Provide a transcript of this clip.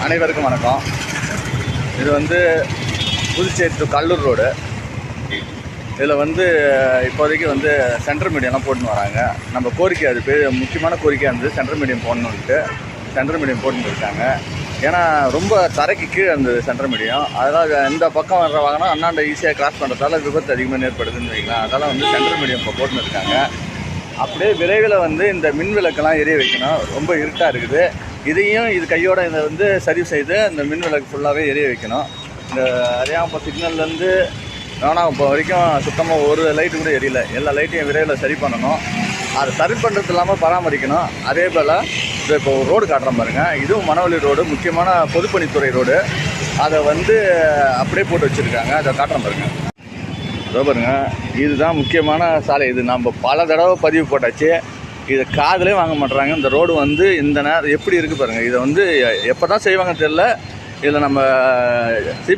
அனைவருக்கும் வணக்கம். இது வந்து புதுச்சேரி டு கல்லூர் ரோடு. இதில் வந்து இப்போதைக்கு வந்து சென்ட்ரல் மீடியம்லாம் போட்டுன்னு வராங்க. நம்ம கோரிக்கை, அது முக்கியமான கோரிக்கையாக இருந்தது, சென்ட்ரல் மீடியம் போடணுன்ட்டு. சென்ட்ரல் மீடியம் போட்டுன்னு இருக்காங்க. ஏன்னா ரொம்ப தரைக்கு கீழே இருந்தது சென்ட்ரல் மீடியம். அதனால் இந்த பக்கம் வர்ற வாகனம் அண்ணாண்ட ஈஸியாக கிராஸ் பண்ணுறதால விபத்து அதிகமாக ஏற்படுதுன்னு வைக்கலாம். அதனால் வந்து சென்ட்ரல் மீடியம் இப்போ போட்டுன்னு இருக்காங்க. அப்படியே விரைவில் வந்து இந்த மின் விளக்கெல்லாம் எரிய வைக்கணும். ரொம்ப இருட்டாக இருக்குது. இதையும் இது கையோட இதை வந்து சரி செய்து இந்த மின் விளக்கு ஃபுல்லாகவே எரிய வைக்கணும். இந்த அரியாம்பம் சிக்னல்லேருந்து வேணாம்பம் வரைக்கும் சுத்தமாக ஒரு லைட்டு கூட எரியல. எல்லா லைட்டையும் விரைவில் சரி பண்ணணும். அதை சரி பண்ணுறது இல்லாமல் பராமரிக்கணும். அதே போல் இப்போ ரோடு காட்டுறோம் பாருங்கள். இதுவும் மணவெளி ரோடு, முக்கியமான பொதுப்பணித்துறை ரோடு. அதை வந்து அப்படியே போட்டு வச்சுருக்காங்க. அதை காட்டுறோம் பாருங்கள். இதோ பாருங்க, இதுதான் முக்கியமான சாலை. இது நம்ம பல தடவை பதிவு போட்டாச்சு. இதை காதலே வாங்க மாட்டுறாங்க. இந்த ரோடு வந்து இந்த நேரம் எப்படி இருக்குது பாருங்கள். இதை வந்து எப்போ தான் செய்வாங்கன்னு தெரியல. இதில் நம்ம சிபி